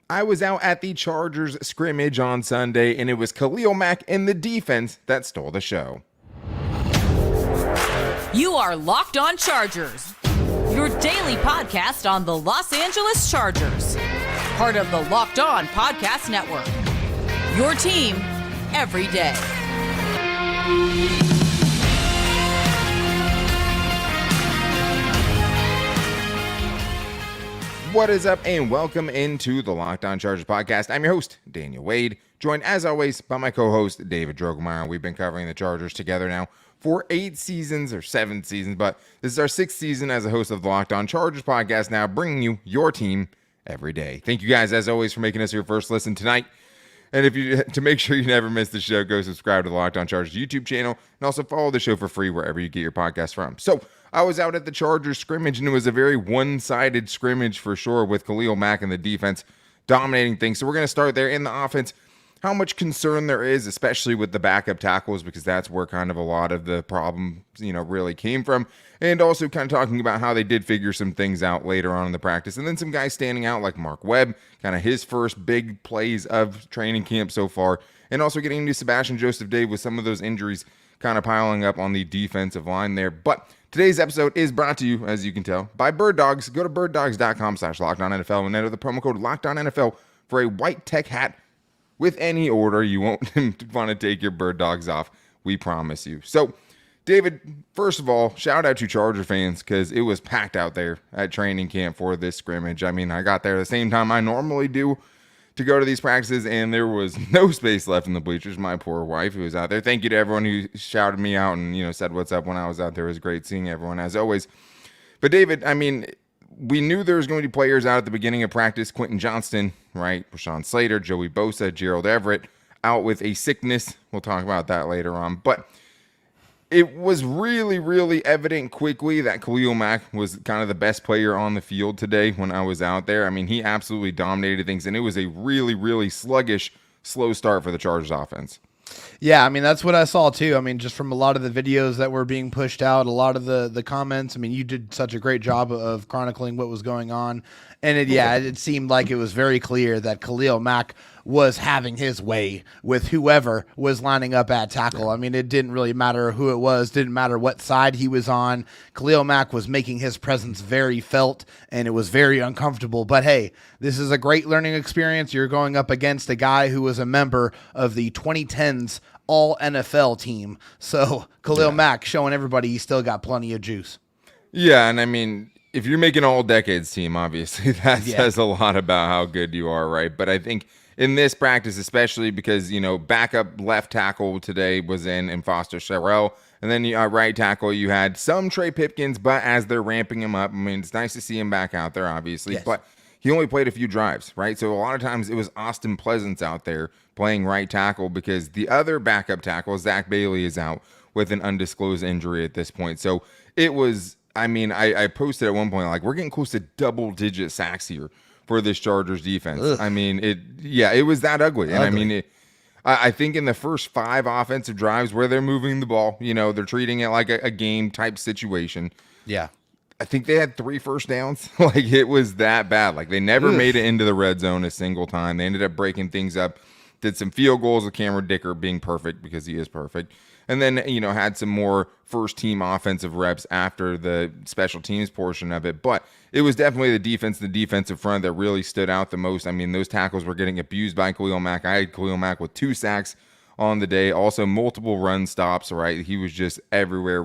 I was out at the Chargers scrimmage on Sunday, and it was Khalil Mack and the defense that stole the show. You are Locked On Chargers, your daily podcast on the Los Angeles Chargers, part of the Locked On Podcast Network, your team every day. What is up, and welcome into the Locked On Chargers podcast. I'm your host, Daniel Wade, joined as always by my co-host, David Drogemeyer. We've been covering the Chargers together now for 8 seasons or 7 seasons, but this is our 6th season as a host of the Locked On Chargers podcast, now bringing you your team every day. Thank you guys, as always, for making us your first listen tonight. And to make sure you never miss the show, go subscribe to the Locked On Chargers YouTube channel and also follow the show for free wherever you get your podcast from. So I was out at the Chargers scrimmage, and it was a very one-sided scrimmage for sure, with Khalil Mack and the defense dominating things. So we're going to start there in the offense. How much concern there is, especially with the backup tackles, because that's where kind of a lot of the problem, really came from. And also kind of talking about how they did figure some things out later on in the practice. And then some guys standing out like Mark Webb, kind of his first big plays of training camp so far. And also getting into Sebastian Joseph-Day with some of those injuries kind of piling up on the defensive line there. But today's episode is brought to you, as you can tell, by Birddogs. Go to birddogs.com/LockedOnNFL and enter the promo code LockedOnNFL for a white tech hat. With any order, you won't want to take your bird dogs off. We promise you. So, David, first of all, shout out to Charger fans, because it was packed out there at training camp for this scrimmage. I mean, I got there the same time I normally do to go to these practices, and there was no space left in the bleachers. My poor wife who was out there. Thank you to everyone who shouted me out and, said what's up when I was out there. It was great seeing everyone, as always. But, David, I mean, we knew there was going to be players out at the beginning of practice. Quentin Johnston, right? Rashawn Slater, Joey Bosa, Gerald Everett out with a sickness. We'll talk about that later on. But it was really, really evident quickly that Khalil Mack was kind of the best player on the field today when I was out there. I mean, he absolutely dominated things, and it was a really, really sluggish, slow start for the Chargers offense. Yeah, I mean, that's what I saw too. I mean, just from a lot of the videos that were being pushed out, a lot of the comments. I mean, you did such a great job of chronicling what was going on. And it seemed like it was very clear that Khalil Mack was having his way with whoever was lining up at tackle. Yeah. I mean, it didn't really matter who it was, didn't matter what side he was on. Khalil Mack was making his presence very felt, and it was very uncomfortable. But hey, this is a great learning experience. You're going up against a guy who was a member of the 2010s All-NFL team. So Khalil Mack showing everybody he's still got plenty of juice. Yeah, and I mean, if you're making all-decades team, obviously that says a lot about how good you are, right? But I think in this practice, especially because, backup left tackle today was in Foster Sarell. And then right tackle, you had some Trey Pipkins, but as they're ramping him up, I mean, it's nice to see him back out there, obviously. Yes. But he only played a few drives, right? So a lot of times it was Austin Pleasance out there playing right tackle, because the other backup tackle, Zach Bailey, is out with an undisclosed injury at this point. So it was, I mean, I posted at one point, like, we're getting close to double-digit sacks here for this Chargers defense. Ugh. I mean, it was that ugly. And I mean, I think in the first 5 offensive drives where they're moving the ball, they're treating it like a game type situation. Yeah. I think they had 3 first downs. Like, it was that bad. Like, they never made it into the red zone a single time. They ended up breaking things up, did some field goals with Cameron Dicker being perfect, because he is perfect. And then, had some more first-team offensive reps after the special teams portion of it. But it was definitely the defense, the defensive front, that really stood out the most. I mean, those tackles were getting abused by Khalil Mack. I had Khalil Mack with 2 sacks on the day. Also, multiple run stops, right? He was just everywhere.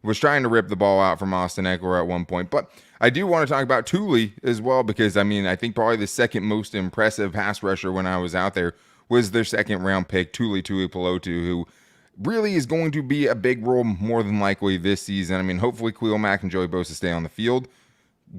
Was trying to rip the ball out from Austin Eckler at one point. But I do want to talk about Thule as well, because, I mean, I think probably the second most impressive pass rusher when I was out there was their second-round pick, Tuli Tuipulotu, who really is going to be a big role more than likely this season. I mean, hopefully Khalil Mack and Joey Bosa stay on the field.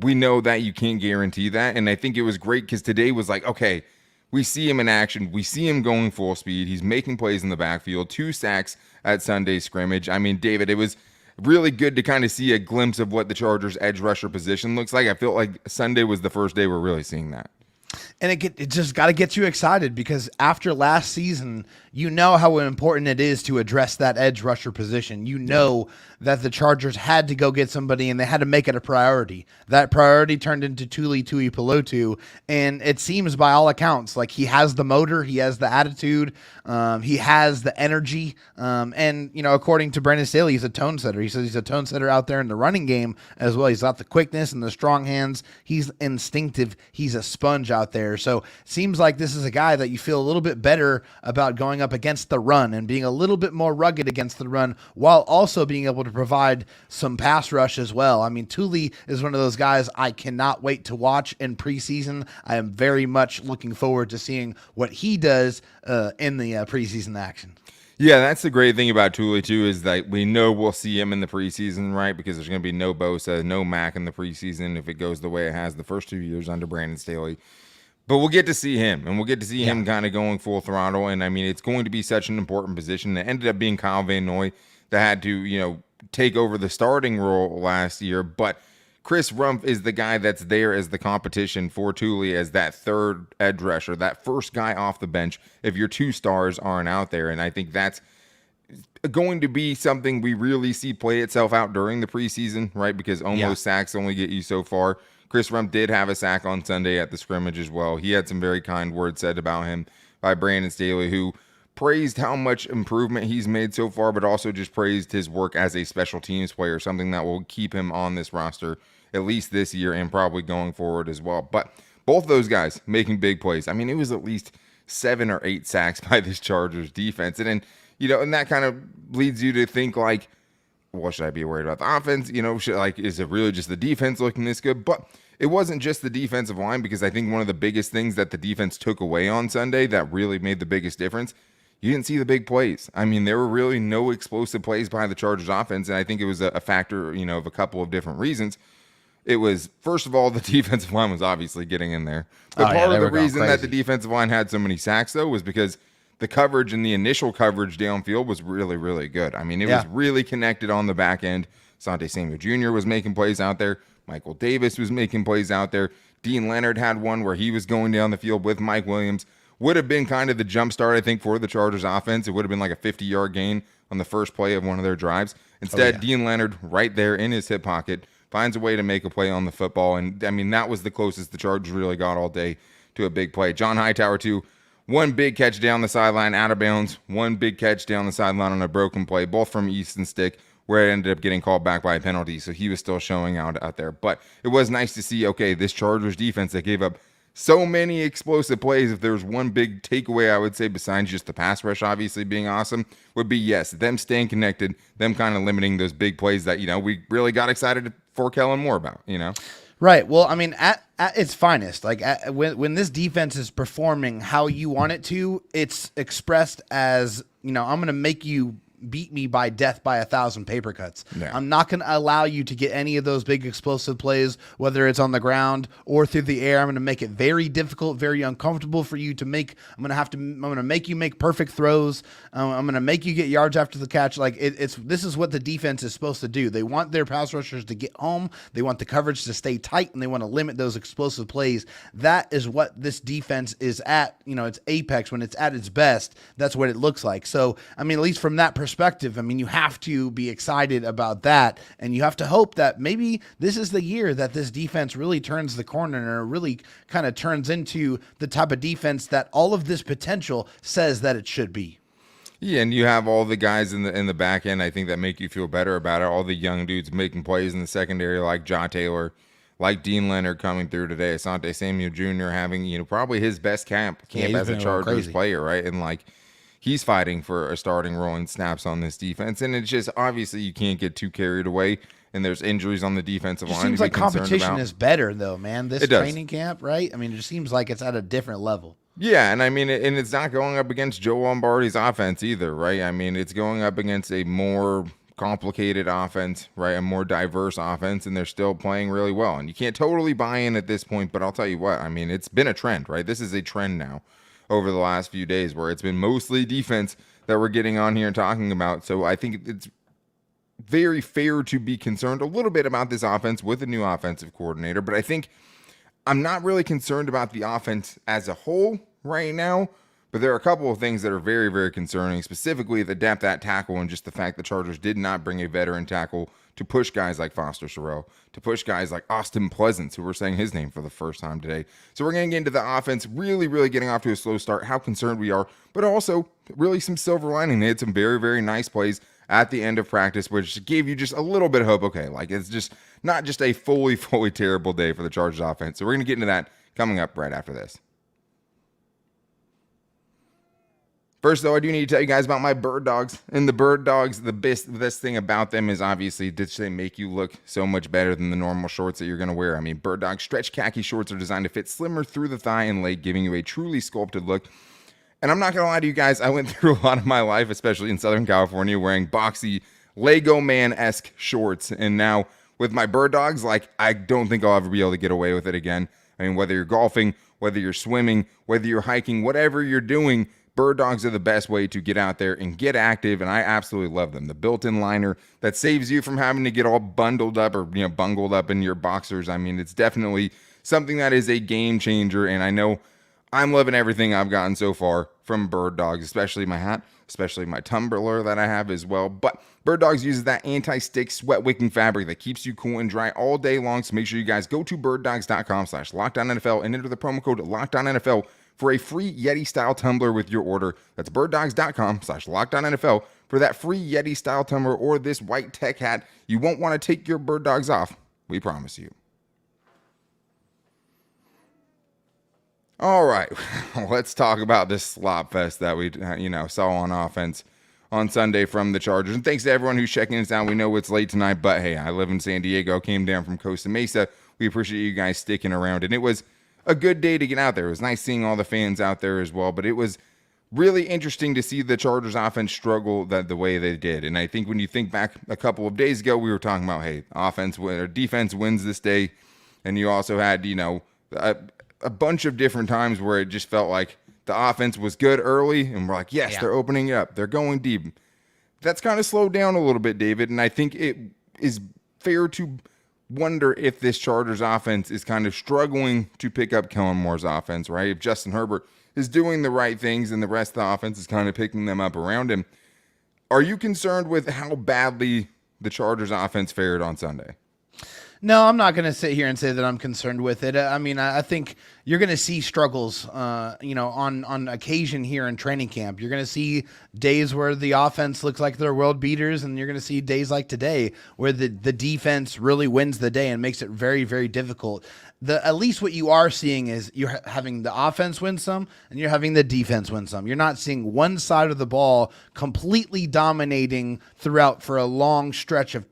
We know that you can't guarantee that, and I think it was great because today was like, okay, we see him in action. We see him going full speed. He's making plays in the backfield, 2 sacks at Sunday's scrimmage. I mean, David, it was really good to kind of see a glimpse of what the Chargers' edge rusher position looks like. I feel like Sunday was the first day we're really seeing that. And it just got to get you excited because after last season, you know how important it is to address that edge rusher position. You know that the Chargers had to go get somebody and they had to make it a priority. That priority turned into Tuli Tuipulotu, and it seems by all accounts like he has the motor, he has the attitude, he has the energy, and according to Brandon Staley, he's a tone setter. He says he's a tone setter out there in the running game as well. He's got the quickness and the strong hands. He's instinctive. He's a sponge out there. So it seems like this is a guy that you feel a little bit better about going up against the run and being a little bit more rugged against the run while also being able to provide some pass rush as well. I mean, Tuli is one of those guys I cannot wait to watch in preseason. I am very much looking forward to seeing what he does in the preseason action. Yeah, that's the great thing about Tuli, too, is that we know we'll see him in the preseason, right? Because there's going to be no Bosa, no Mack in the preseason if it goes the way it has the first 2 years under Brandon Staley. But we'll get to see him, and we'll get to see him kind of going full throttle. And, I mean, it's going to be such an important position. It ended up being Kyle Van Noy that had to, take over the starting role last year. But Chris Rumph is the guy that's there as the competition for Tuli as that third edge rusher, that first guy off the bench if your 2 stars aren't out there. And I think that's going to be something we really see play itself out during the preseason, right? Because almost sacks only get you so far. Chris Rumph did have a sack on Sunday at the scrimmage as well. He had some very kind words said about him by Brandon Staley, who praised how much improvement he's made so far, but also just praised his work as a special teams player, something that will keep him on this roster at least this year and probably going forward as well. But both those guys making big plays. I mean, it was at least 7 or 8 sacks by this Chargers defense. And then, and that kind of leads you to think like, well, should I be worried about the offense? Is it really just the defense looking this good? But it wasn't just the defensive line, because I think one of the biggest things that the defense took away on Sunday that really made the biggest difference, you didn't see the big plays. I mean, there were really no explosive plays by the Chargers offense, and I think it was a factor, of a couple of different reasons. It was, first of all, the defensive line was obviously getting in there. But part of the reason that the defensive line had so many sacks, though, was because the coverage and the initial coverage downfield was really, really good. I mean, it was really connected on the back end. Asante Samuel Jr. was making plays out there. Michael Davis was making plays out there. Dean Leonard had one where he was going down the field with Mike Williams. Would have been kind of the jump start, I think, for the Chargers offense. It would have been like a 50-yard gain on the first play of one of their drives. Instead, Dean Leonard, right there in his hip pocket, finds a way to make a play on the football. And, I mean, that was the closest the Chargers really got all day to a big play. John Hightower, too. One big catch down the sideline out of bounds. One big catch down the sideline on a broken play, both from Easton Stick, where it ended up getting called back by a penalty. So he was still showing out there. But it was nice to see, okay, this Chargers defense that gave up so many explosive plays. If there was one big takeaway, I would say, besides just the pass rush obviously being awesome, would be, yes, them staying connected, them kind of limiting those big plays that, we really got excited for Kellen Moore about, Right. Well, I mean, at its finest, like when this defense is performing how you want it to, it's expressed as, I'm going to make you beat me by death by 1,000 paper cuts. Yeah. I'm not going to allow you to get any of those big explosive plays, whether it's on the ground or through the air. I'm going to make it very difficult, very uncomfortable for you to make. I'm going to make you make perfect throws. I'm going to make you get yards after the catch. Like this is what the defense is supposed to do. They want their pass rushers to get home. They want the coverage to stay tight, and they want to limit those explosive plays. That is what this defense is at. Its apex, when it's at its best. That's what it looks like. So, I mean, at least from that perspective, I mean, you have to be excited about that, and you have to hope that maybe this is the year that this defense really turns the corner and really kind of turns into the type of defense that all of this potential says that it should be. Yeah, and you have all the guys in the back end, I think, that make you feel better about it. All the young dudes making plays in the secondary, like Ja Taylor, like Dean Leonard coming through today. Asante Samuel Jr. having, probably his best camp as a Chargers player, right? And he's fighting for a starting role in snaps on this defense. And it's just, obviously, you can't get too carried away. And there's injuries on the defensive line. It seems like competition is better, though, man. This training camp, right? I mean, it just seems like it's at a different level. Yeah, and I mean, and it's not going up against Joe Lombardi's offense either, right? I mean, it's going up against a more complicated offense, right? A more diverse offense, and they're still playing really well. And you can't totally buy in at this point, but I'll tell you what, I mean, it's been a trend, right? This is a trend now over the last few days where it's been mostly defense that we're getting on here and talking about. So I think it's very fair to be concerned a little bit about this offense with a new offensive coordinator. But I think I'm not really concerned about the offense as a whole right now, but there are a couple of things that are very, very concerning, specifically the depth at tackle and just the fact the Chargers did not bring a veteran tackle to push guys like Foster Sorrell, to push guys like Austin Pleasance, who we're saying his name for the first time today. So we're going to get into the offense, really, really getting off to a slow start, how concerned we are, but also really some silver lining. They had some very, very nice plays at the end of practice, which gave you just a little bit of hope. Okay, like it's just not just a fully terrible day for the Chargers offense. So we're going to get into that coming up right after this. First, though, I do need to tell you guys about my bird dogs. And the bird dogs, the best thing about them is obviously that they make you look so much better than the normal shorts that you're going to wear. I mean, bird dog stretch khaki shorts are designed to fit slimmer through the thigh and leg, giving you a truly sculpted look. And I'm not going to lie to you guys, I went through a lot of my life, especially in Southern California, wearing boxy Lego Man-esque shorts. And now with my bird dogs, like, I don't think I'll ever be able to get away with it again. I mean, whether you're golfing, whether you're swimming, whether you're hiking, whatever you're doing, bird dogs are the best way to get out there and get active, and I absolutely love them. The built-in liner that saves you from having to get all bundled up or bungled up in your boxers. I mean, it's definitely something that is a game changer, and I know I'm loving everything I've gotten so far from bird dogs, especially my hat, especially my tumbler that I have as well. But bird dogs uses that anti-stick sweat wicking fabric that keeps you cool and dry all day long. So make sure you guys go to birddogs.com/LockedOnNFL and enter the promo code LockedOnNFL for a free Yeti-style tumbler with your order. That's birddogs.com/LockedOnNFL for that free Yeti-style tumbler or this white tech hat. You won't want to take your bird dogs off. We promise you. All right, let's talk about this slop fest that we saw on offense on Sunday from the Chargers. And thanks to everyone who's checking us out. We know it's late tonight, but hey, I live in San Diego, came down from Costa Mesa. We appreciate you guys sticking around, and it was a good day to get out there. It was nice seeing all the fans out there as well, but it was really interesting to see the Chargers offense struggle the way they did. And I think when you think back a couple of days ago, we were talking about, hey, defense wins this day. And you also had, a bunch of different times where it just felt like the offense was good early and we're like, yes, they're opening it up. They're going deep. That's kind of slowed down a little bit, David. And I think it is fair to wonder if this Chargers offense is kind of struggling to pick up Kellen Moore's offense, right? If Justin Herbert is doing the right things and the rest of the offense is kind of picking them up around him. Are you concerned with how badly the Chargers offense fared on Sunday? No, I'm not going to sit here and say that I'm concerned with it. I mean, I think you're going to see struggles, on occasion here in training camp. You're going to see days where the offense looks like they're world beaters, and you're going to see days like today where the defense really wins the day and makes it very, very difficult. At least what you are seeing is you're having the offense win some and you're having the defense win some. You're not seeing one side of the ball completely dominating throughout for a long stretch of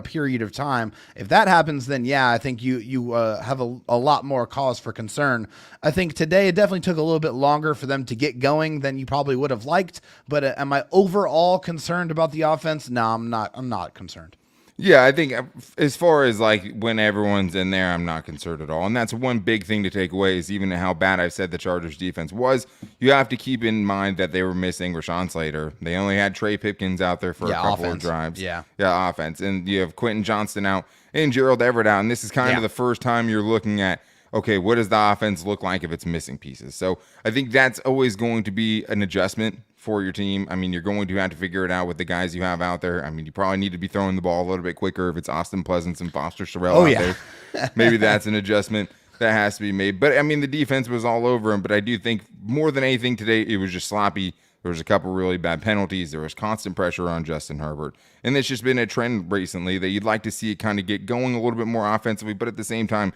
period of time. If that happens, then yeah, I think you have a lot more cause for concern. I think today it definitely took a little bit longer for them to get going than you probably would have liked. But am I overall concerned about the offense? No, I'm not. I'm not concerned. Yeah, I think as far as like when everyone's in there, I'm not concerned at all. And that's one big thing to take away is even how bad I said the Chargers defense was, you have to keep in mind that they were missing Rashawn Slater. They only had Trey Pipkins out there for a couple of drives. Yeah, offense. And you have Quentin Johnston out and Gerald Everett out. And this is kind of the first time you're looking at, okay, what does the offense look like if it's missing pieces? So I think that's always going to be an adjustment for your team. I mean, you're going to have to figure it out with the guys you have out there. I mean, you probably need to be throwing the ball a little bit quicker if it's Austin Pleasance and Foster Sorrell out there. Maybe that's an adjustment that has to be made. But, I mean, the defense was all over him. But I do think more than anything today, it was just sloppy. There was a couple really bad penalties. There was constant pressure on Justin Herbert. And it's just been a trend recently that you'd like to see it kind of get going a little bit more offensively. But at the same time,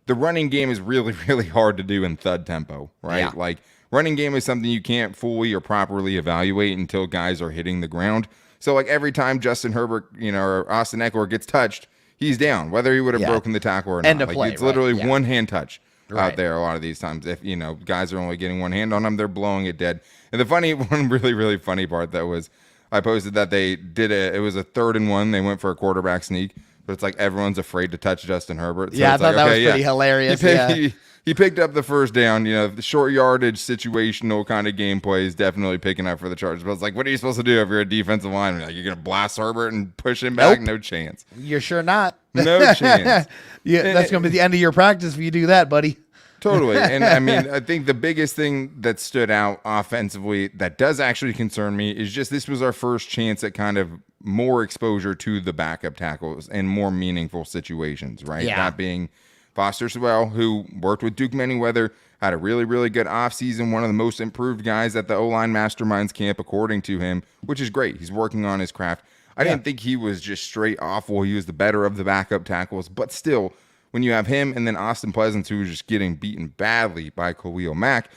the running game is really, really hard to do in thud tempo, right? Yeah. Like, running game is something you can't fully or properly evaluate until guys are hitting the ground. So, like, every time Justin Herbert, or Austin Eckler gets touched, he's down, whether he would have broken the tackle or not. End of play, it's literally one hand touch out there a lot of these times. If, guys are only getting one hand on them, they're blowing it dead. And the one really, really funny part that was, I posted that they did it was a 3rd and 1. They went for a quarterback sneak. But it's like everyone's afraid to touch Justin Herbert. So I thought that was pretty hilarious. He picked up the first down. The short yardage situational kind of gameplay is definitely picking up for the Chargers. But it's like, what are you supposed to do if you're a defensive lineman? Like, you're going to blast Herbert and push him back? No chance. You're sure not. No chance. Yeah, that's going to be the end of your practice if you do that, buddy. Totally. And I mean, I think the biggest thing that stood out offensively that does actually concern me is just this was our first chance at kind of more exposure to the backup tackles and more meaningful situations, right? Yeah. That being Foster Sewell, who worked with Duke Manyweather, had a really, really good offseason, one of the most improved guys at the O-line Masterminds camp, according to him, which is great. He's working on his craft. I didn't think he was just straight awful. He was the better of the backup tackles, but still, when you have him and then Austin Pleasance, who was just getting beaten badly by Khalil Mack,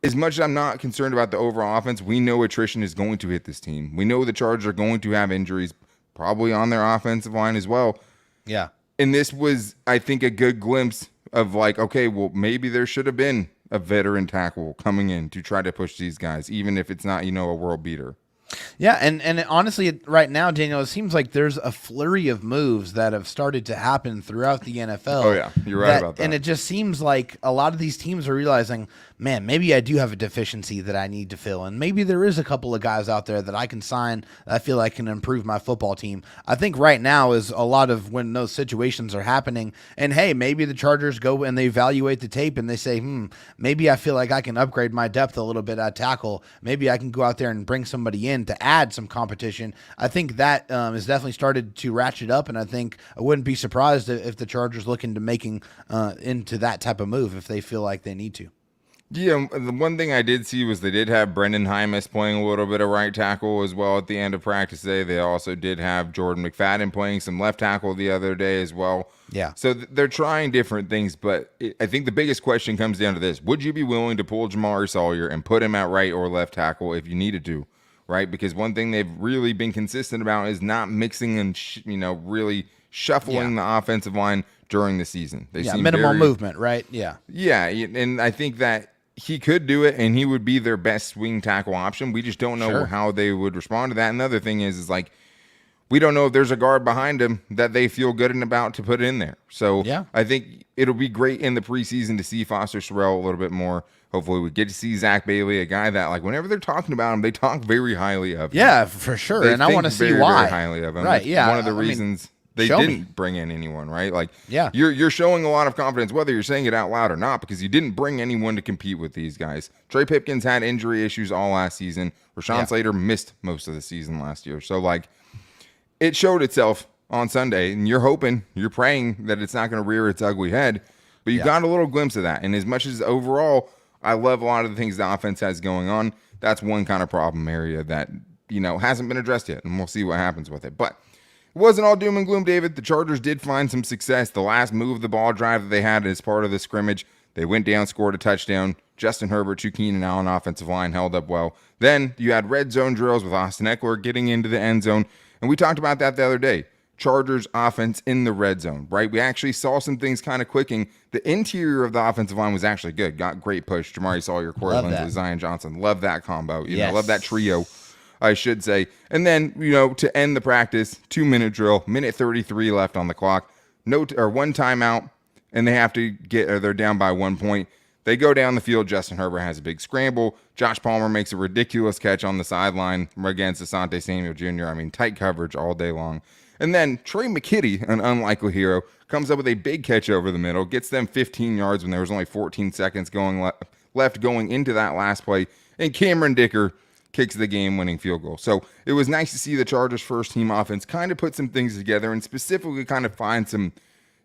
as much as I'm not concerned about the overall offense, we know attrition is going to hit this team. We know the Chargers are going to have injuries, probably on their offensive line as well. Yeah. And this was, I think, a good glimpse of like, okay, well, maybe there should have been a veteran tackle coming in to try to push these guys, even if it's not, a world beater. Yeah, and honestly, right now, Daniel, it seems like there's a flurry of moves that have started to happen throughout the NFL. Oh, yeah, you're right about that. And it just seems like a lot of these teams are realizing, man, maybe I do have a deficiency that I need to fill, and maybe there is a couple of guys out there that I can sign that I feel I can improve my football team. I think right now is a lot of when those situations are happening, and hey, maybe the Chargers go and they evaluate the tape and they say, maybe I feel like I can upgrade my depth a little bit at tackle. Maybe I can go out there and bring somebody in to add some competition. I think that has definitely started to ratchet up, and I think I wouldn't be surprised if the Chargers look into making into that type of move if they feel like they need to. Yeah, the one thing I did see was they did have Brendan Hymus playing a little bit of right tackle as well at the end of practice today. They also did have Jordan McFadden playing some left tackle the other day as well. Yeah. So they're trying different things, but I think the biggest question comes down to this. Would you be willing to pull Jamari Sawyer and put him at right or left tackle if you needed to, right? Because one thing they've really been consistent about is not mixing and, really shuffling the offensive line during the season. They seem minimal movement, right? Yeah. Yeah, and I think that he could do it, and he would be their best swing tackle option. We just don't know how they would respond to that. Another thing is like we don't know if there's a guard behind him that they feel good and about to put in there. So I think it'll be great in the preseason to see Foster Sewell a little bit more. Hopefully we get to see Zach Bailey, a guy that like whenever they're talking about him, they talk very highly of him. Yeah, for sure. And I want to see why. Very highly of him. Right, yeah. One of the reasons they didn't bring in anyone, right? Like, you're showing a lot of confidence, whether you're saying it out loud or not, because you didn't bring anyone to compete with these guys. Trey Pipkins had injury issues all last season. Rashawn Slater missed most of the season last year. So, like, it showed itself on Sunday, and you're hoping, you're praying that it's not going to rear its ugly head, but you got a little glimpse of that. And as much as overall, I love a lot of the things the offense has going on, that's one kind of problem area that, hasn't been addressed yet, and we'll see what happens with it. But it wasn't all doom and gloom, David. The Chargers did find some success. The last move of the ball drive that they had as part of the scrimmage, they went down, scored a touchdown. Justin Herbert, to Keenan Allen offensive line held up well. Then you had red zone drills with Austin Eckler getting into the end zone. And we talked about that the other day. Chargers offense in the red zone, right? We actually saw some things kind of clicking. The interior of the offensive line was actually good. Got great push. Jamari Sawyer, Corey Linsley, Zion Johnson. Love that combo. Love that trio, I should say. And then, to end the practice, 2-minute drill, minute 33 left on the clock, one timeout, and they have to they're down by 1 point. They go down the field. Justin Herbert has a big scramble. Josh Palmer makes a ridiculous catch on the sideline against Asante Samuel Jr. I mean, tight coverage all day long. And then Trey McKitty, an unlikely hero, comes up with a big catch over the middle, gets them 15 yards when there was only 14 seconds left going into that last play, and Cameron Dicker kicks the game-winning field goal. So it was nice to see the Chargers' first-team offense kind of put some things together and specifically kind of find some,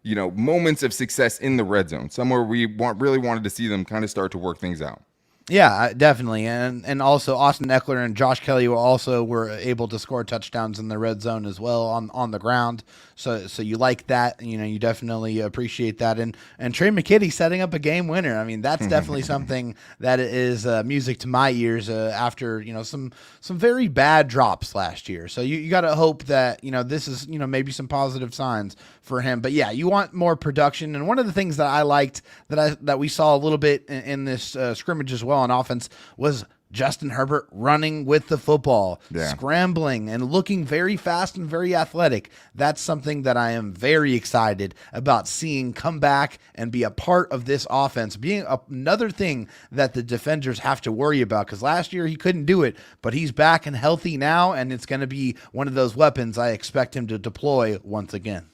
moments of success in the red zone, somewhere we really wanted to see them kind of start to work things out. Yeah, definitely. And also Austin Eckler and Josh Kelly were able to score touchdowns in the red zone as well on the ground. So you like that, you definitely appreciate that. And Trey McKitty setting up a game winner. I mean, that's definitely something that is music to my ears after, some very bad drops last year. So you got to hope that, this is, maybe some positive signs for him. But yeah, you want more production. And one of the things that I liked that we saw a little bit in this scrimmage as well on offense was Justin Herbert running with the football, scrambling and looking very fast and very athletic. That's something that I am very excited about seeing come back and be a part of this offense, being another thing that the defenders have to worry about, because last year he couldn't do it, but he's back and healthy now, and it's going to be one of those weapons I expect him to deploy once again.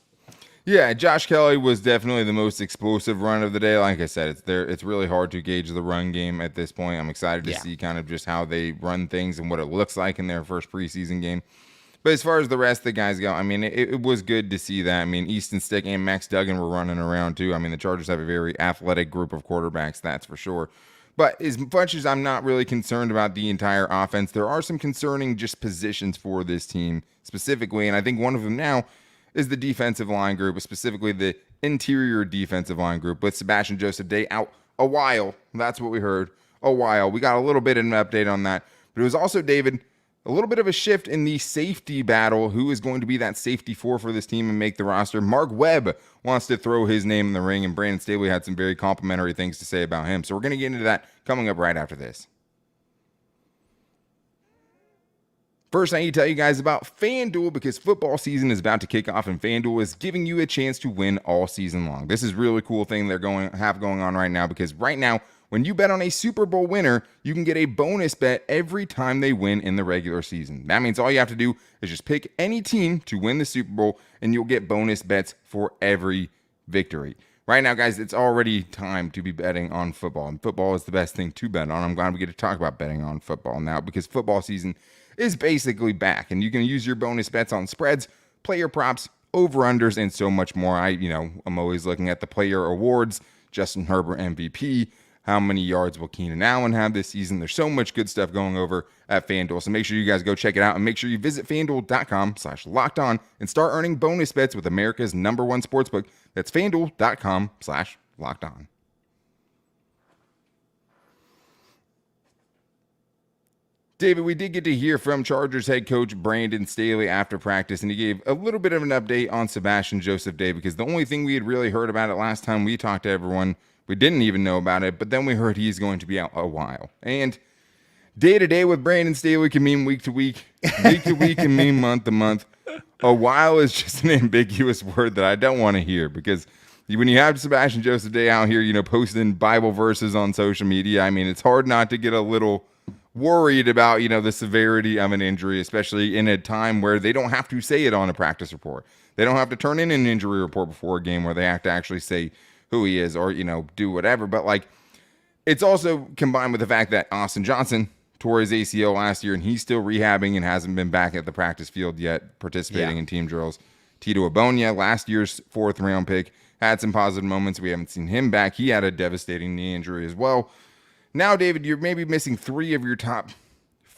Yeah, Josh Kelly was definitely the most explosive run of the day. Like I said, it's really hard to gauge the run game at this point. I'm excited to see kind of just how they run things and what it looks like in their first preseason game. But as far as the rest of the guys go, I mean, it was good to see that. I mean, Easton Stick and Max Duggan were running around too. I mean, the Chargers have a very athletic group of quarterbacks, that's for sure. But as much as I'm not really concerned about the entire offense, there are some concerning just positions for this team specifically. And I think one of them now is the defensive line group, specifically the interior defensive line group, with Sebastian Joseph Day out a while. That's what we heard, a while. We got a little bit of an update on that. But it was also, David, a little bit of a shift in the safety battle. Who is going to be that safety for this team and make the roster? Mark Webb wants to throw his name in the ring, and Brandon Staley had some very complimentary things to say about him. So we're going to get into that coming up right after this. First, I need to tell you guys about FanDuel, because football season is about to kick off, and FanDuel is giving you a chance to win all season long. This is a really cool thing they're have going on right now, because right now, when you bet on a Super Bowl winner, you can get a bonus bet every time they win in the regular season. That means all you have to do is just pick any team to win the Super Bowl, and you'll get bonus bets for every victory. Right now, guys, it's already time to be betting on football, and football is the best thing to bet on. I'm glad we get to talk about betting on football now, because football season is basically back, and you can use your bonus bets on spreads, player props, over-unders, and so much more. I'm always looking at the player awards, Justin Herbert MVP, how many yards will Keenan Allen have this season. There's so much good stuff going over at FanDuel, so make sure you guys go check it out, and make sure you visit FanDuel.com/lockedon and start earning bonus bets with America's #1 sportsbook. That's FanDuel.com/lockedon. David, we did get to hear from Chargers head coach Brandon Staley after practice, and he gave a little bit of an update on Sebastian Joseph Day, because the only thing we had really heard about it last time we talked to everyone, we didn't even know about it, but then we heard he's going to be out a while. And day to day with Brandon Staley can mean week to week. Week to week can mean month to month. A while is just an ambiguous word that I don't want to hear, because when you have Sebastian Joseph Day out here, posting Bible verses on social media, I mean, it's hard not to get a little worried about, the severity of an injury, especially in a time where they don't have to say it on a practice report. They don't have to turn in an injury report before a game where they have to actually say who he is or, do whatever. But it's also combined with the fact that Austin Johnson tore his ACL last year, and he's still rehabbing and hasn't been back at the practice field yet, participating in team drills. Tito Abonia, last year's 4th round pick, had some positive moments. We haven't seen him back. He had a devastating knee injury as well. Now, David, you're maybe missing 3 of your top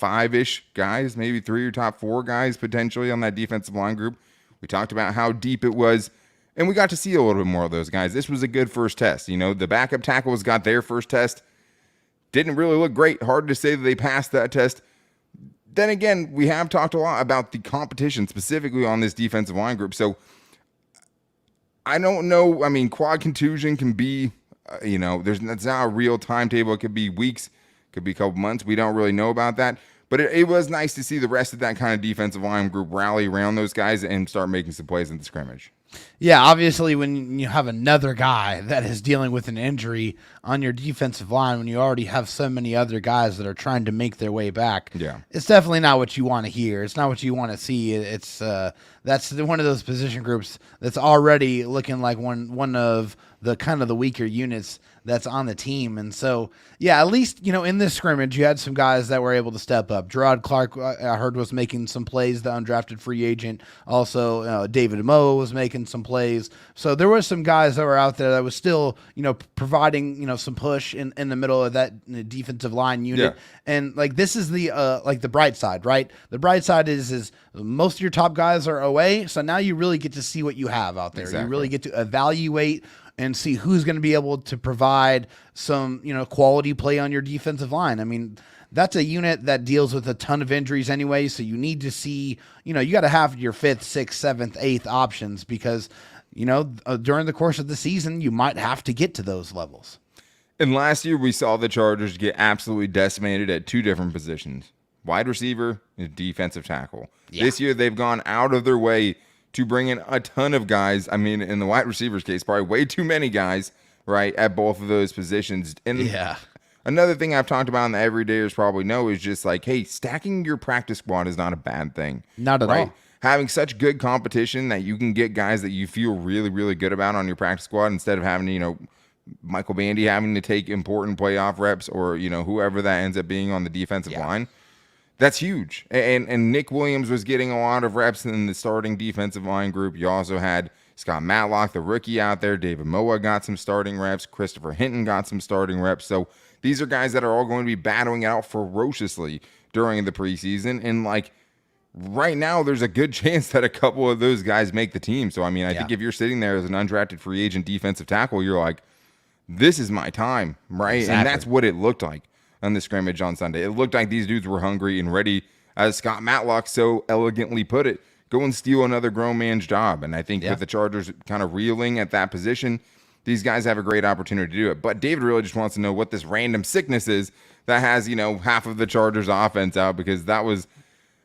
5-ish guys, maybe 3 of your top 4 guys potentially on that defensive line group. We talked about how deep it was, and we got to see a little bit more of those guys. This was a good first test. The backup tackles got their first test. Didn't really look great. Hard to say that they passed that test. Then again, we have talked a lot about the competition specifically on this defensive line group. So I don't know. I mean, quad contusion can be, that's not a real timetable. It could be weeks, could be a couple months. We don't really know about that. But it was nice to see the rest of that kind of defensive line group rally around those guys and start making some plays in the scrimmage. Yeah, obviously when you have another guy that is dealing with an injury on your defensive line, when you already have so many other guys that are trying to make their way back, it's definitely not what you want to hear. It's not what you want to see. It's that's one of those position groups that's already looking like one of the kind of the weaker units that's on the team. And so, yeah, at least, in this scrimmage, you had some guys that were able to step up. Gerard Clark, I heard, was making some plays, the undrafted free agent. Also, David Moe was making some plays. So there were some guys that were out there that was still, providing, some push in the middle of that defensive line unit. Yeah. And this is the the bright side, right? The bright side is most of your top guys are away. So now you really get to see what you have out there. Exactly. You really get to evaluate and see who's going to be able to provide some, quality play on your defensive line. I mean, that's a unit that deals with a ton of injuries anyway, so you need to see, you got to have your 5th, 6th, 7th, 8th options because, during the course of the season, you might have to get to those levels. And last year, we saw the Chargers get absolutely decimated at 2 different positions, wide receiver and defensive tackle. Yeah. This year, they've gone out of their way to bring in a ton of guys. I mean, in the wide receivers case, probably way too many guys, right, at both of those positions. And another thing I've talked about, and the everydayers probably know, is just hey, stacking your practice squad is not a bad thing. Not at all. having such good competition that you can get guys that you feel really, really good about on your practice squad instead of having to, Michael Bandy having to take important playoff reps or, whoever that ends up being on the defensive line. That's huge. And Nick Williams was getting a lot of reps in the starting defensive line group. You also had Scott Matlock, the rookie, out there. David Moa got some starting reps. Christopher Hinton got some starting reps. So these are guys that are all going to be battling out ferociously during the preseason. And, right now, there's a good chance that a couple of those guys make the team. So, I think if you're sitting there as an undrafted free agent defensive tackle, you're like, this is my time, right? Exactly. And that's what it looked like on the scrimmage on Sunday. It looked like these dudes were hungry and ready, as Scott Matlock so elegantly put it, go and steal another grown man's job. And I think with the Chargers kind of reeling at that position, these guys have a great opportunity to do it. But David really just wants to know what this random sickness is that has, half of the Chargers offense out, because that was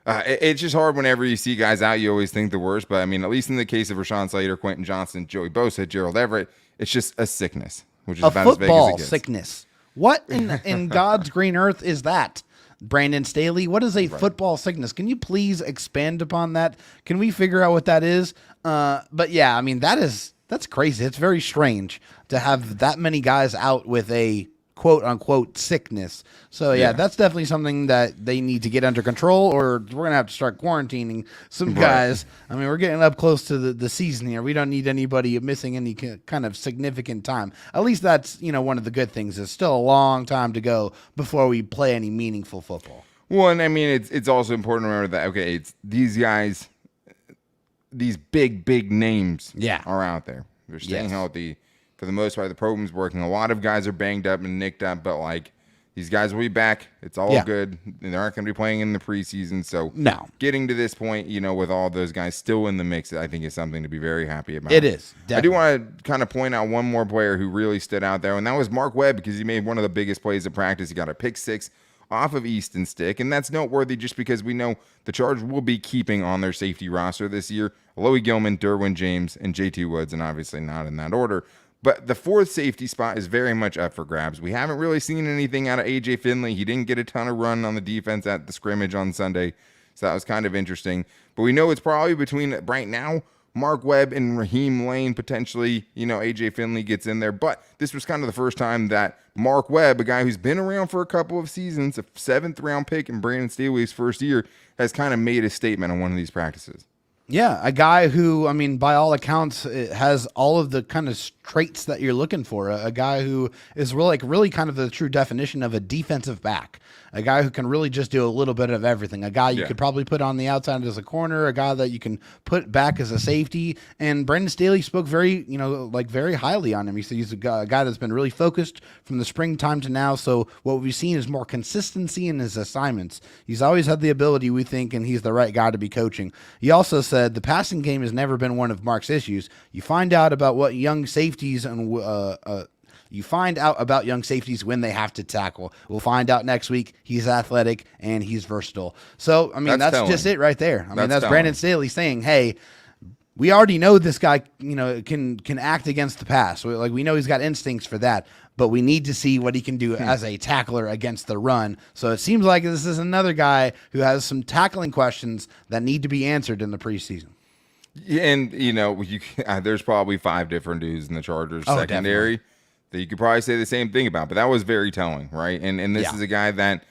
it's just hard whenever you see guys out. You always think the worst. But, at least in the case of Rashawn Slater, Quentin Johnson, Joey Bosa, Gerald Everett, it's just a sickness, which is about as big as it gets. Sickness. What in God's green earth is that? Brandon Staley, what is a football sickness? Can you please expand upon that? Can we figure out what that is? But yeah, that's crazy. It's very strange to have that many guys out with a quote unquote sickness. So yeah, that's definitely something that they need to get under control, or we're going to have to start quarantining some guys. We're getting up close to the season here. We don't need anybody missing any kind of significant time. At least that's, one of the good things. It's still a long time to go before we play any meaningful football. Well, and it's also important to remember that, okay, it's these guys, these big names are out there. They're staying healthy. For the most part, the program's working. A lot of guys are banged up and nicked up, but these guys will be back. It's all good. They aren't going to be playing in the preseason. So getting to this point, with all those guys still in the mix, I think is something to be very happy about. It is. Definitely. I do want to kind of point out one more player who really stood out there, and that was Mark Webb, because he made one of the biggest plays of practice. He got a pick six off of Easton Stick, and that's noteworthy just because we know the Chargers will be keeping on their safety roster this year Alohi Gilman, Derwin James, and JT Woods, and obviously not in that order. But the fourth safety spot is very much up for grabs. We haven't really seen anything out of A.J. Finley. He didn't get a ton of run on the defense at the scrimmage on Sunday, so that was kind of interesting. But we know it's probably between, right now, Mark Webb and Raheem Lane, potentially, A.J. Finley gets in there. But this was kind of the first time that Mark Webb, a guy who's been around for a couple of seasons, a 7th-round pick in Brandon Staley's first year, has kind of made a statement on one of these practices. Yeah, a guy who, by all accounts, has all of the kind of traits that you're looking for. A guy who is really kind of the true definition of a defensive back. A guy who can really just do a little bit of everything. A guy you could probably put on the outside as a corner. A guy that you can put back as a safety. And Brandon Staley spoke very highly on him. He said he's a guy that's been really focused from the springtime to now. So what we've seen is more consistency in his assignments. He's always had the ability, we think, and he's the right guy to be coaching. He also said the passing game has never been one of Mark's issues. You find out about what young safeties and when they have to tackle. We'll find out next week. He's athletic and he's versatile. So, that's just it right there. That's Brandon Staley saying, hey, we already know this guy, can act against the pass. We know he's got instincts for that, but we need to see what he can do as a tackler against the run. So it seems like this is another guy who has some tackling questions that need to be answered in the preseason. And, there's probably 5 different dudes in the Chargers secondary. Definitely. That you could probably say the same thing about, but that was very telling, right? And this is a guy that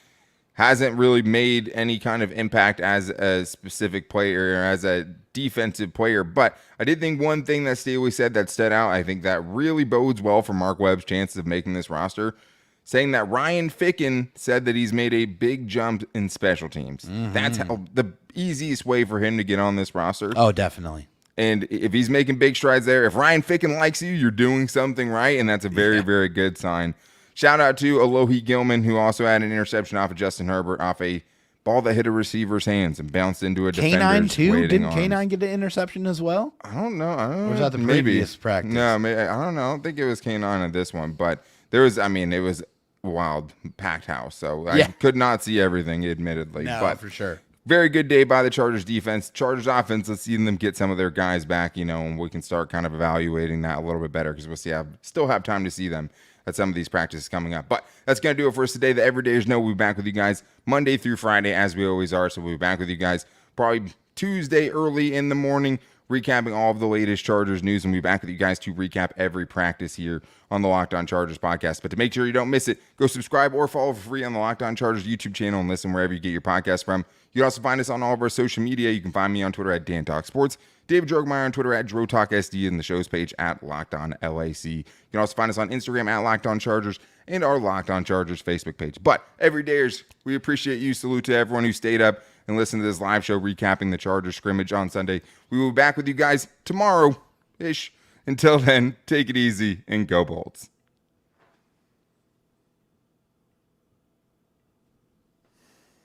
hasn't really made any kind of impact as a specific player or as a defensive player. But I did think one thing that Staley said that stood out, I think that really bodes well for Mark Webb's chances of making this roster, saying that Ryan Ficken said that he's made a big jump in special teams. Mm-hmm. That's the easiest way for him to get on this roster. Oh, definitely. And if he's making big strides there, if Ryan Ficken likes you, you're doing something right, and that's a very, very good sign. Shout out to Alohi Gilman, who also had an interception off of Justin Herbert off a ball that hit a receiver's hands and bounced into a defender's K9 too? waiting Didn't K9 get an interception as well? I don't know. Or was that the previous practice? No, maybe, I don't know. I don't think it was K9 at this one, but there was. It was wild, packed house. So I could not see everything, admittedly. No, but for sure. Very good day by the Chargers defense. Chargers offense, let's see them get some of their guys back, and we can start kind of evaluating that a little bit better because we'll still have time to see them at some of these practices coming up. But that's going to do it for us today. The Everydayers know we'll be back with you guys Monday through Friday as we always are. So we'll be back with you guys probably Tuesday early in the morning, recapping all of the latest Chargers news, and we'll be back with you guys to recap every practice here on the Locked On Chargers podcast. But to make sure you don't miss it, go subscribe or follow for free on the Locked On Chargers YouTube channel and listen wherever you get your podcast from. You can also find us on all of our social media. You can find me on Twitter at DanTalkSports, David Drogemeyer on Twitter at DroTalkSD, and the show's page at Locked On LAC. You can also find us on Instagram at Locked On Chargers and our Locked On Chargers Facebook page. But everydayers, we appreciate you. Salute to everyone who stayed up and listened to this live show recapping the Chargers scrimmage on Sunday. We will be back with you guys tomorrow-ish. Until then, take it easy and go Bolts.